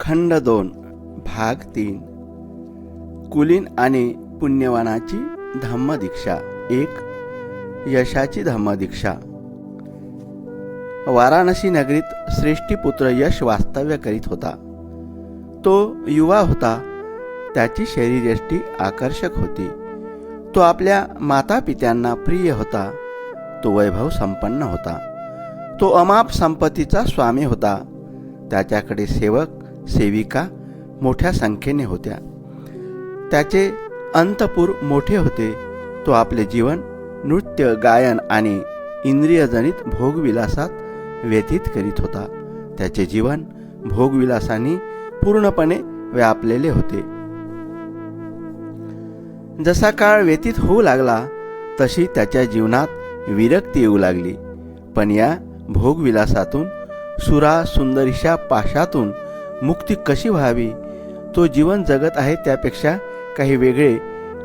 खंड 2 भाग 3 कुलीन आणि पुण्यवानाची धम्मदीक्षा 1 यशाची धम्मदीक्षा। वाराणसी नगरीत श्रेष्ठीपुत्र यश वास्तव्य करीत होता। तो युवा होता, त्याची शरीरयष्टी आकर्षक होती। तो आपल्या मातापित्यांना प्रिय होता। तो वैभव संपन्न होता। तो अमाप संपत्तीचा स्वामी होता। त्याच्याकडे सेवक सेविका मोठ्या संख्येने होत्या। त्याचे अंतपुर मोठे होते। तो आपले जीवन नृत्य गायन आणि इंद्रियजनित भोगविलासात व्यतीत करीत होता। त्याचे जीवन भोगविलासांनी पूर्णपणे व्यापलेले होते। जसा काळ व्यतीत होऊ लागला तशी त्याच्या जीवनात विरक्ती येऊ लागली। पण या भोगविलासातून सुरा सुंदरीशा पाशातून मुक्ती कशी व्हावी? तो जीवन जगत आहे त्यापेक्षा काही वेगळे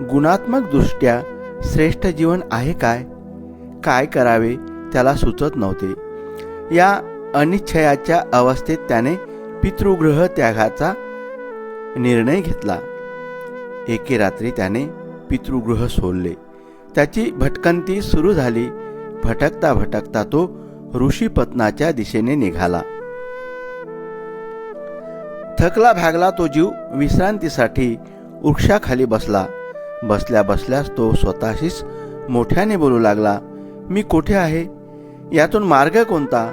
गुणात्मक दृष्ट्या श्रेष्ठ जीवन आहे काय? काय करावे त्याला सुचत नव्हते। या अनिश्चयाच्या अवस्थेत त्याने पितृगृह त्यागाचा निर्णय घेतला। एके रात्री त्याने पितृगृह सोडले। त्याची भटकंती सुरू झाली। भटकता भटकता तो ऋषीपत्नाच्या दिशेने निघाला। थकला भागला तो जीव विश्रांतीसाठी वृक्षाखाली बसला। बसल्या बसल्यास तो स्वतःशीच मोठ्याने बोलू लागला, मी कोठे आहे? यातून मार्ग कोणता?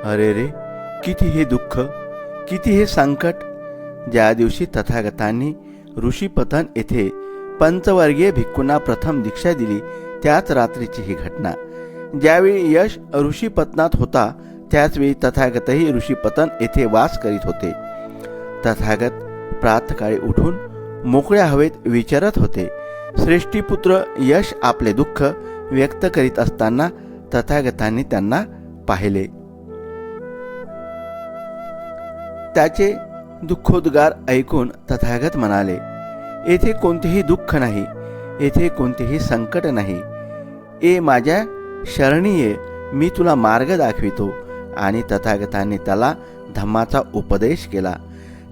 अरे रे, किती हे दुःख, किती हे संकट! ज्या दिवशी तथागतांनी ऋषीपतन येथे पंचवर्गीय भिक्खूंना प्रथम दीक्षा दिली त्याच रात्रीची ही घटना। ज्यावेळी यश ऋषीपतनात होता त्याचवेळी तथागतही ऋषीपतन येथे वास करीत होते। तथागत प्रातःकाळी उठून मोकळ्या हवेत विचरत होते। श्रेष्ठीपुत्र यश आपले दुःख व्यक्त करीत असताना तथागतांनी त्यांना पाहिले। त्याचे दुःखोद्गार ऐकून तथागत म्हणाले, येथे कोणतेही दुःख नाही, येथे कोणतेही संकट नाही। ए माझ्या शरणी ये, मी तुला मार्ग दाखवितो। आणि तथागतांनी त्याला धम्माचा उपदेश केला।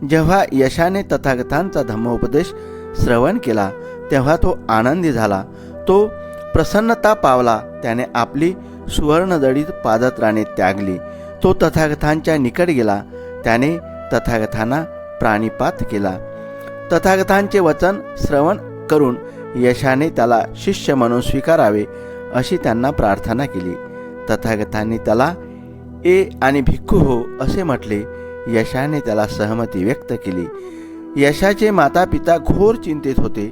जेव्हा यशाने तथागतांचा धम्मोपदेश श्रवण केला तेव्हा तो आनंदी झाला। तो प्रसन्नता पावला। त्याने आपली सुवर्णजडित पादत्राणे त्यागली। तो तथागतांच्या निकट गेला। त्याने तथागतांना प्राणिपात केला। तथागतांचे वचन श्रवण करून यशाने त्याला शिष्य म्हणून स्वीकारावे अशी त्यांना प्रार्थना केली। तथागतांनी त्याला ए आणि भिक्खू हो असे म्हटले। यशाने त्याला सहमती व्यक्त केली। यशाचे माता पिता घोर चिंतेत होते।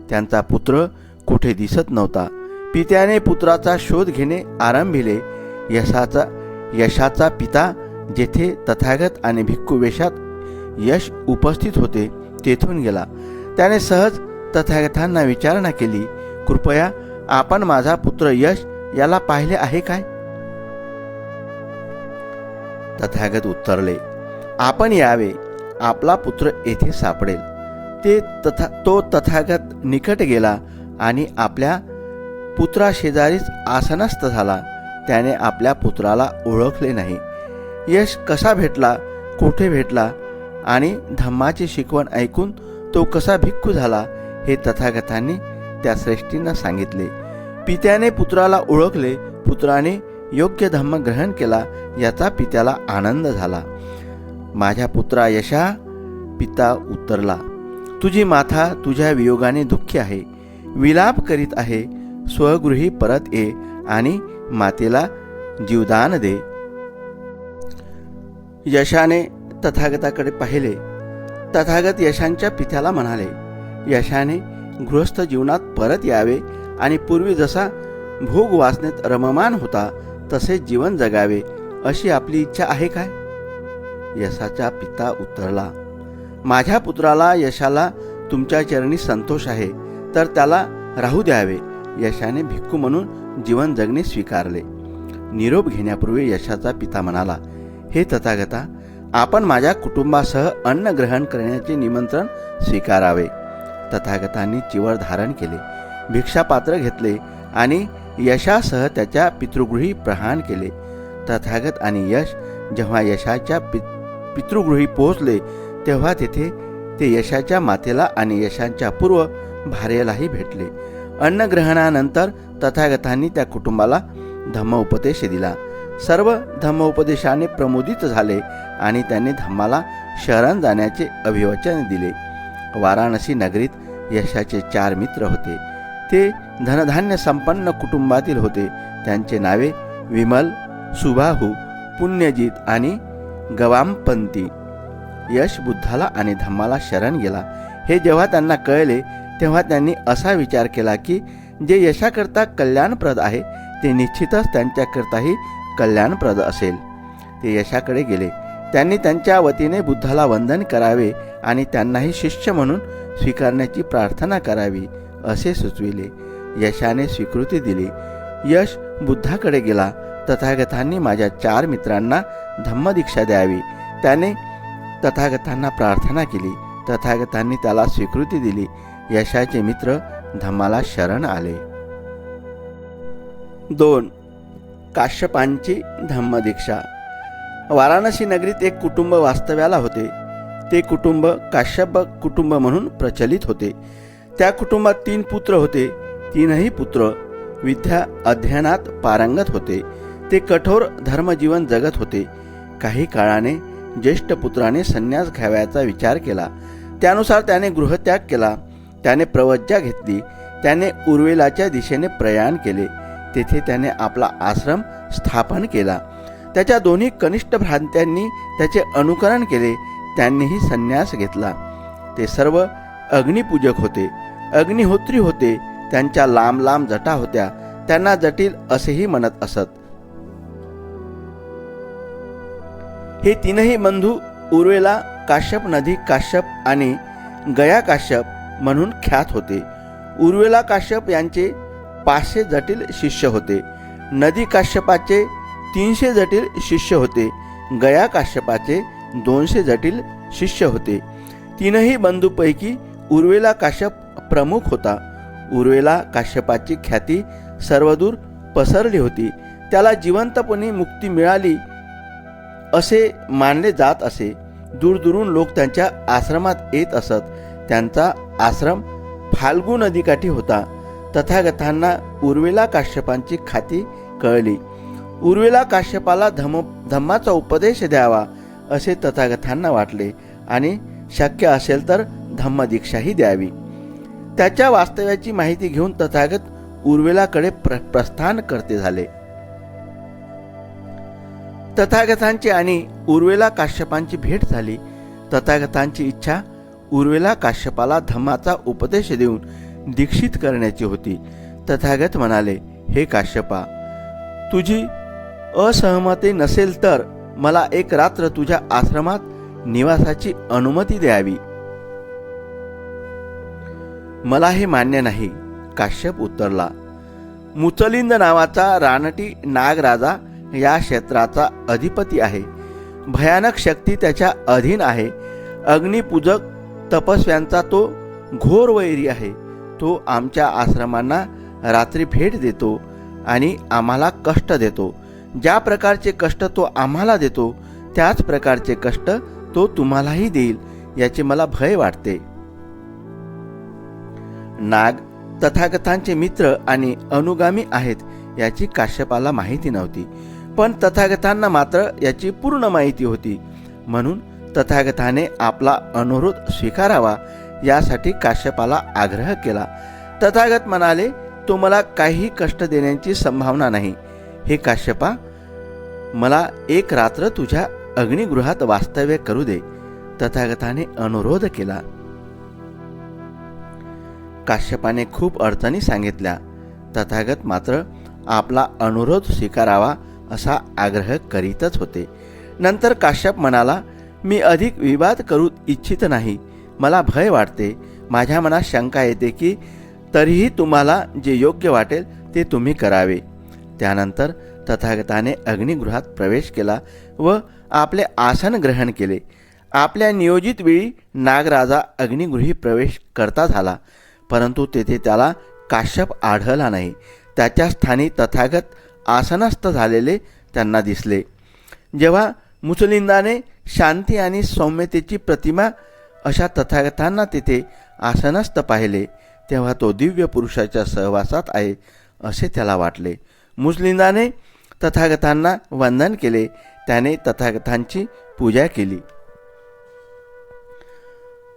त्यांचा पुत्र कुठे दिसत नव्हता। पित्याने पुत्राचा शोध घेणे आरंभिले। यशाचा पिता जेथे तथागत आणि भिक्खू वेशात यश उपस्थित होते तेथून गेला। त्याने सहज तथागतांना विचारणा केली, कृपया आपण माझा पुत्र यश याला पाहिले आहे काय? तथागत उत्तरले, आपण यावे, आपला पुत्र येथे सापडेल। तो तथागत निकट गेला आणि आपल्या पुत्राशेजारीच आसनस्थ झाला। त्याने आपल्या पुत्राला ओळखले नाही। यश कसा भेटला, कोठे भेटला आणि धम्माची शिकवण ऐकून तो कसा भिक्खू झाला हे तथागतांनी त्या श्रेष्ठींना सांगितले। पित्याने पुत्राला ओळखले, पुत्राने योग्य धम्म ग्रहण केला याचा पित्याला आनंद झाला। माझ्या पुत्रा यशा, पिता उत्तरला, तुझी माता तुझ्या वियोगाने दुःखी आहे, विलाप करीत आहे। स्वगृही परत ये आणि मातेला जीवदान दे। यशाने तथागताकडे पाहिले। तथागत यशांच्या पित्याला म्हणाले, यशाने गृहस्थ जीवनात परत यावे आणि पूर्वी जसा भोग वासनेत रममान होता तसे जीवन जगावे अशी आपली इच्छा आहे काय? यशाचा पिता उत्तरला, माझ्या पुत्राला यशाला तुमच्या चरणी संतोष आहे, तर त्याला राहू द्यावे। यशाने भिक्खू म्हणून जीवन जगणे स्वीकारले। निरोप घेण्यापूर्वी यशाचा पिता म्हणाला, हे तथागता, आपण माझ्या कुटुंबासह अन्न ग्रहण करण्याचे निमंत्रण स्वीकारावे। तथागतांनी चिवळ धारण केले, भिक्षापात्र घेतले आणि यशासह त्याच्या पितृगृही प्रहान केले। तथागत आणि यश जेव्हा यशाच्या पितृगृही पोहोचले तेव्हा तेथे ते यशाच्या मातेला आणि यशांच्या पूर्व भार्येलाही भेटले. अन्नग्रहणानंतर तथागतांनी त्या कुटुंबाला धम्मोपदेश दिला. सर्व धम्मोपदेशाने प्रमोदित झाले आणि त्यांनी धम्माला शरण जाण्याचे अभिवचन दिले. वाराणसी नगरीत यशाचे 4 मित्र होते. ते धनधान्य संपन्न कुटुंबातील होते. त्यांचे नावे विमल, सुबाहू, पुण्यजित आणि गवामपंती. यश बुद्धाला आणि धम्माला शरण गेला हे जेव्हा त्यांना कळले तेव्हा त्यांनी असा विचार केला की जे यशाकरता कल्याणप्रद आहे ते निश्चितच त्यांच्याकरताही कल्याणप्रद असेल. ते यशाकडे गेले. त्यांनी त्यांच्या वतीने बुद्धाला वंदन करावे आणि त्यांनाही शिष्य म्हणून स्वीकारण्याची प्रार्थना करावी असे सुचविले. यशाने स्वीकृती दिली. यश बुद्धाकडे गेला. तथागतांनी माझ्या 4 मित्रांना धम्मदीक्षा द्यावी. त्याने तथागतांना प्रार्थना केली. तथागतांनी त्याला स्वीकृती दिली. यशाचे मित्र धम्माला शरण आले. 2. काश्यपांची धम्मदीक्षा. वाराणसी नगरीत एक कुटुंब वास्तव्याला होते. ते कुटुंब काश्यप कुटुंब म्हणून प्रचलित होते. त्या कुटुंबात 3 पुत्र होते. 3ही पुत्र विद्या अध्ययनात पारंगत होते. ते कठोर धर्मजीवन जगत होते. काही काळाने ज्येष्ठ पुत्राने संन्यास घ्यावयाचा विचार केला. त्यानुसार त्याने गृहत्याग केला. त्याने प्रवज्जा घेतली. त्याने उर्वेलाच्या दिशेने प्रयाण केले. तेथे त्याने आपला आश्रम स्थापन केला. त्याच्या दोन्ही कनिष्ठ भ्रात्यांनी त्याचे अनुकरण केले. त्यांनीही संन्यास घेतला. ते सर्व अग्निपूजक होते. अग्निहोत्री होते. त्यांच्या लांब लांब जटा होत्या. त्यांना जटिल असेही म्हणत असत. हे 3ही बंधू उर्वेला काश्यप, नदी काश्यप आणि गया काश्यप म्हणून ख्यात होते. उर्वेला काश्यप यांचे 500 जटिल शिष्य होते. नदी काश्यपाचे 300 जटिल शिष्य होते. गया काश्यपाचे 200 जटिल शिष्य होते. 3ही बंधूपैकी उर्वेला काश्यप प्रमुख होता. उर्वेला काश्यपाची ख्याती सर्वदूर पसरली होती. त्याला जिवंतपणी मुक्ती मिळाली असे मानले जात असे. दूरदूरून लोक त्यांच्या आश्रमात येत असत. त्यांचा आश्रम फाल्गू नदीकाठी होता. तथागतांना उर्वेला काश्यपांची ख्याती कळली. उर्वेला काश्यपाला धम्माचा उपदेश द्यावा असे तथागतांना वाटले आणि शक्य असेल तर धम्मदीक्षाही द्यावी. त्याच्या वास्तव्याची माहिती घेऊन तथागत उर्वेलाकडे प्रस्थान करते झाले. तथागतांची आणि उर्वेला काश्यपांची भेट झाली. तथागतांची इच्छा उर्वेला काश्यपाला धम्माचा उपदेश देऊन दीक्षित करण्याची होती. तथागत म्हणाले, हे काश्यपा, तुझी असहमती नसेल तर मला एक रात्र तुझ्या आश्रमात निवासाची अनुमती द्यावी. मला हे मान्य नाही, काश्यप उत्तरला. मुचलिंद नावाचा रानटी नागराजा या क्षेत्राचा अधिपती आहे. भयानक शक्ती त्याच्या अधीन आहे. अग्निपूजक तपस्व्यांचा तो घोर वैरी आहे. तो आमच्या आश्रमांना रात्री भेट देतो आणि आम्हाला कष्ट देतो. ज्या प्रकारचे कष्ट तो आम्हाला देतो त्याच प्रकारचे कष्ट तो तुम्हालाही देईल याचे मला भय वाटते. नाग तथागतांचे मित्र आणि अनुगामी आहेत याची काश्यपाला माहिती नव्हती. पण तथागतांना मात्र याची पूर्ण माहिती होती. म्हणून तथागताने आपला अनुरोध स्वीकारावा यासाठी काश्यपाला आग्रह केला. तथागत म्हणाले, तो मला काही कष्ट देण्याची संभावना नाही. हे काश्यपा, मला एक रात्र तुझ्या अग्निगृहात वास्तव्य करू दे. तथागताने अनुरोध केला. काश्यपाने खूप अडचणी सांगितल्या. तथागत मात्र आपला अनुरोध स्वीकारावा असा आग्रह करीतच होते. नंतर काश्यप म्हणाला, मी अधिक विवाद करू इच्छित नाही. मला भय वाटते. माझ्या मनात शंका येते की तरीही तुम्हाला जे योग्य वाटेल ते तुम्ही करावे. त्यानंतर तथागताने अग्निगृहात प्रवेश केला व आपले आसन ग्रहण केले. आपल्या नियोजित वेळी नागराजा अग्निगृही प्रवेश करता झाला, परंतु तेथे त्याला काश्यप आढळला नाही. त्याच्या स्थानी तथागत आसनस्थ झालेले त्यांना दिसले. जेव्हा मुचलिंदाने शांती आणि सौम्यतेची प्रतिमा अशा तथागतांना तेथे आसनस्थ पाहिले तेव्हा तो दिव्य पुरुषाच्या सहवासात आहे असे त्याला वाटले. मुचलिंदाने तथागतांना वंदन केले. त्याने तथागतांची पूजा केली.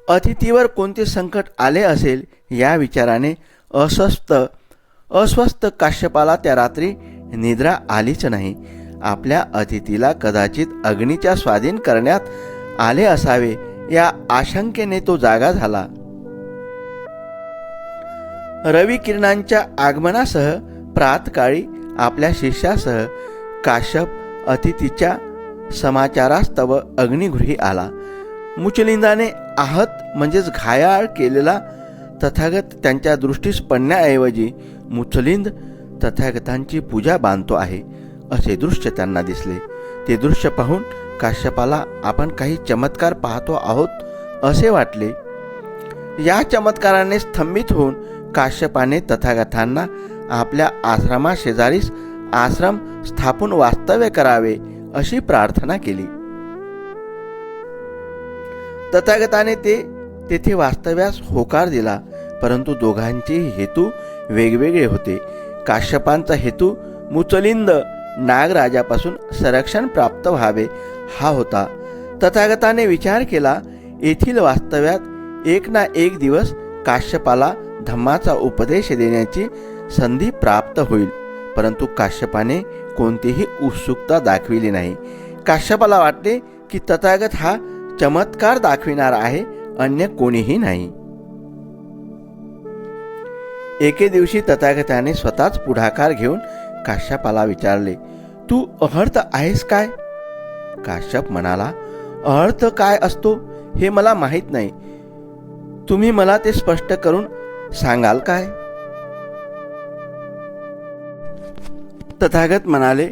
अतिथीवर कोणते संकट आले असेल या विचाराने अस्वस्थ काश्यपाला त्या रात्री निद्रा आलीच नाही. आपल्या अतिथीला कदाचित अग्नीच्या स्वाधीन करण्यात आले असावे या आशंकेने तो जागा झाला. रवी किरणांच्या आगमनासह प्रातकाळी आपल्या शिष्यासह काश्यप अतिथीच्या समाचारास्तव अग्निगृही आला. मुचलिंदाने आहत म्हणजेच घायाळ केलेला तथागत त्यांच्या दृष्टीस पडण्याऐवजी मुचलिंद तथागतांची पूजा बांधतो आहे असे दृश्य त्यांना दिसले. ते दृश्य पाहून काश्यपाला आपण काही चमत्कार पाहतो आहोत असे वाटले. या चमत्काराने स्तंभित होऊन काश्यपाने तथागतांना आपल्या आश्रमाशेजारीच आश्रम स्थापून वास्तव्य करावे अशी प्रार्थना केली. तथागताने तेथे वास्तव्यास होकार दिला, परंतु दोघांचेही हेतू वेगवेगळे होते. काश्यपांचा हेतू मुचलिंद नागराजापासून संरक्षण प्राप्त व्हावे हा होता. तथागताने विचार केला, येथील वास्तव्यात एक ना एक दिवस काश्यपाला धम्माचा उपदेश देण्याची संधी प्राप्त होईल. परंतु काश्यपाने कोणतीही उत्सुकता दाखविली नाही. काश्यपाला वाटले की तथागत हा चमत्कार दाखविणार आहे, अन्य कोणीही नाही. एके दिवशी तथागताने स्वतःच पुढाकार घेऊन काश्यपाला विचारले, तू अहर्त आहेस काय? काश्यप म्हणाला, अहर्त काय असतो हे मला माहीत नाही. तुम्ही मला ते स्पष्ट करून सांगाल काय? तथागत म्हणाले,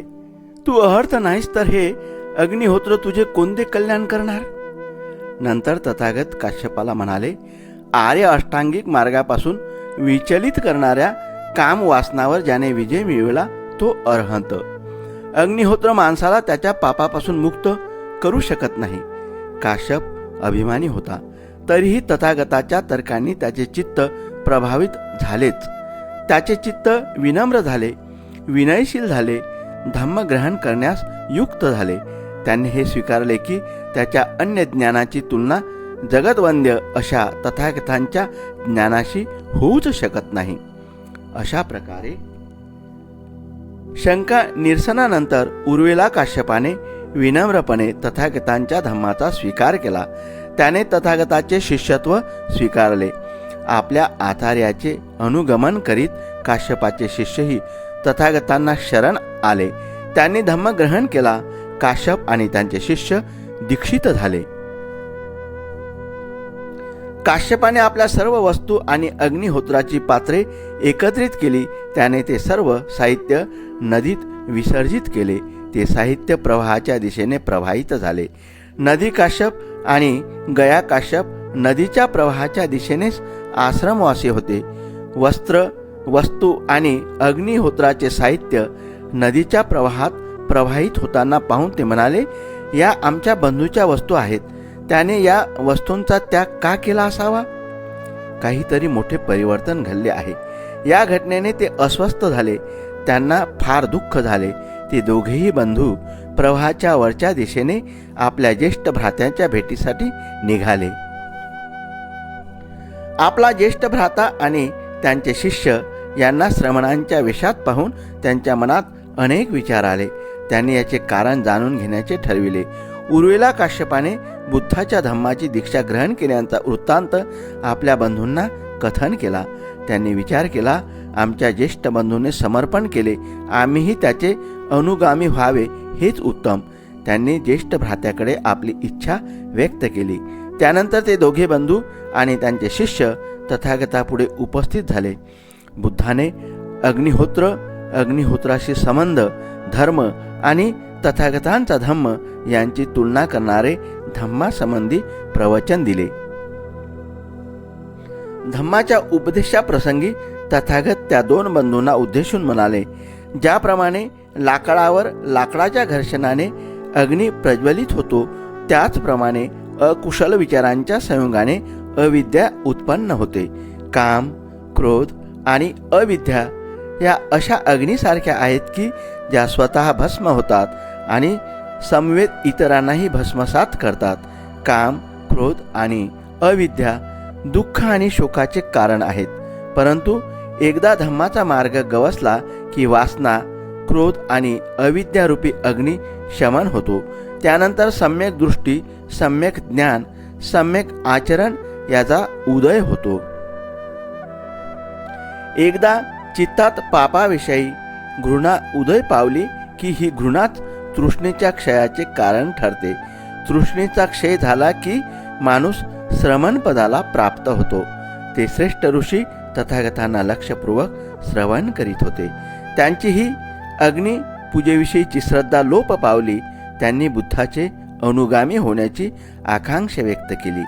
तू अहर्त नाहीस तर हे अग्निहोत्र तुझे कोणते कल्याण करणार? नंतर तथागत काश्यपाला म्हणाले, आर्य अष्टांगिक मार्गापासून विचलित करणाऱ्या काम वासनावर ज्याने विजय मिळवला तो अरहंत. अग्निहोत्र माणसाला त्याच्या पापापासून मुक्त करू शकत नाही. काश्यप अभिमानी होता, तरीही तथागताच्या तर्कांनी त्याचे चित्त प्रभावित झालेच. त्याचे चित्त विनम्र झाले, विनयशील झाले, धम्म ग्रहण करण्यास युक्त झाले. त्यांनी हे स्वीकारले की त्याच्या अन्य ज्ञानाची तुलना जगतवंद्य अशा तथागतांच्या ज्ञानाशी होऊच शकत नाही. अशा प्रकारे शंका निरसनानंतर उर्वेला काश्यपाने विनम्रपणे तथागतांच्या धम्माचा स्वीकार केला. त्याने तथागताचे शिष्यत्व स्वीकारले. आपल्या आचार्याचे अनुगमन करीत काश्यपाचे शिष्यही तथागतांना शरण आले. त्यांनी धम्म ग्रहण केला. काश्यप आणि त्यांचे शिष्य दीक्षित झाले. काश्यपाने आपल्या सर्व वस्तू आणि अग्निहोत्राची पात्रे एकत्रित केली. त्याने ते सर्व साहित्य नदीत विसर्जित केले. ते साहित्य प्रवाहाच्या दिशेने प्रवाहित झाले. नदी काश्यप आणि गया काश्यप नदीच्या प्रवाहाच्या दिशेनेच आश्रमवासी होते. वस्त्र, वस्तू आणि अग्निहोत्राचे साहित्य नदीच्या प्रवाहात प्रवाहित होताना पाहून ते म्हणाले, या आमच्या बंधूच्या वस्तू आहेत. त्याने या वस्तूंचा त्याग का केला असावा? काहीतरी मोठे परिवर्तन घडले आहे. या घटनेने ते अस्वस्थ झाले. त्यांना फार दुःख झाले. ते दोघेही बंधू प्रवाहाच्या वरच्या दिशेने आपल्या ज्येष्ठ भ्रात्यांच्या भेटीसाठी निघाले. आपला ज्येष्ठ भ्राता आणि त्यांचे शिष्य यांना श्रमणांच्या वेशात पाहून त्यांच्या मनात अनेक विचार आले. त्यांनी याचे कारण जाणून घेण्याचे ठरविले. उर्वेला काश्यपाने बुद्धाच्या धम्माची दीक्षा ग्रहण केल्याचा वृत्तांत आपल्या बंधूंना कथन केला. त्यांनी विचार केला, आमच्या ज्येष्ठ बंधूने समर्पण केले, आम्हीही त्याचे अनुगामी व्हावे हेच उत्तम. त्यांनी ज्येष्ठ भ्रात्याकडे आपली इच्छा व्यक्त केली. त्यानंतर ते दोघे बंधू आणि त्यांचे शिष्य तथागतापुढे उपस्थित झाले. बुद्धाने अग्निहोत्र, अग्निहोत्राशी संबंध, धर्म आणि तथागतांचा धम्म यांची तुलना करणारे धम्मासंबंधी प्रवचन दिले. धम्माच्या उपदेशाप्रसंगी तथागत त्या दोन बंधूंना उद्देशून म्हणाले, ज्याप्रमाणे लाकडावर लाकडाच्या घर्षणाने अग्नी प्रज्वलित होतो, त्याचप्रमाणे अकुशल विचारांच्या संयोगाने अविद्या उत्पन्न होते. काम, क्रोध आणि अविद्या या अशा अग्नीसारख्या आहेत की ज्या स्वतः भस्म होतात आणि समवेत इतरांनाही भस्मसात करतात. काम, क्रोध आणि अविद्या दुःख आणि शोकाचे कारण आहेत. परंतु एकदा धम्माचा मार्ग गवसला की वासना, क्रोध आणि अविद्यारूपी अग्नी शमन होतो. त्यानंतर सम्यक दृष्टी, सम्यक ज्ञान, सम्यक आचरण याचा उदय होतो. एकदा चित्तात पापाविषयी घृणा उदय पावली की ही घृणाच तृष्णेच्या क्षयाचे कारण ठरते. तृष्णेचा क्षय झाला की माणूस श्रमणपदाला प्राप्त होतो. ते श्रेष्ठ ऋषी तथागतांना लक्षपूर्वक श्रवण करीत होते. त्यांची ही अग्नी पूजेविषयीची श्रद्धा लोप पावली. त्यांनी बुद्धाचे अनुगामी होण्याची आकांक्षा व्यक्त केली.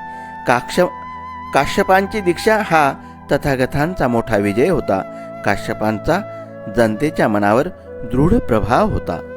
काश्यपांची दीक्षा हा तथागतांचा मोठा विजय होता. काश्यपांचा जनतेच्या मनावर दृढ प्रभाव होता.